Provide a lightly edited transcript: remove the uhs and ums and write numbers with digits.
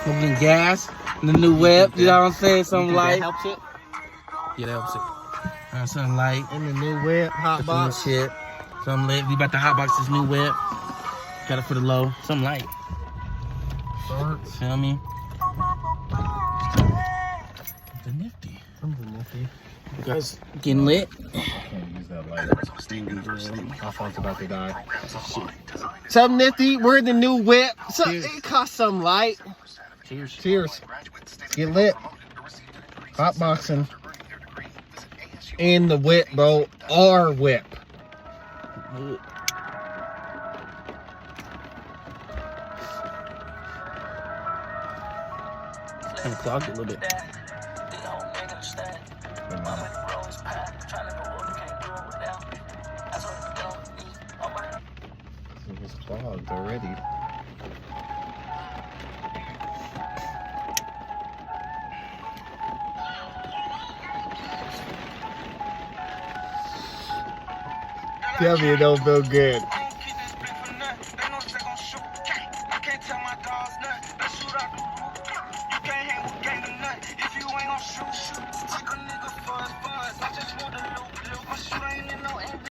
Smoking gas. The new whip. You know what I'm saying? Something light. That helps it? Yeah, that helps it. Something light. And the new whip, Hotbox. Shit. Something lit. We about to Hotbox this new whip. Got it for the low. Something light. Feel me? Something nifty. Something nifty. You guys getting lit? Can't use that light. My phone's about to die. Something nifty. We're the new whip. So, it costs some light. Cheers. Cheers. Get lit. Hotboxing. And the whip, bro. Our whip. Kind of clogged it a little bit. It was clogged already. Tell me it don't feel good. If you ain't gon' shoot,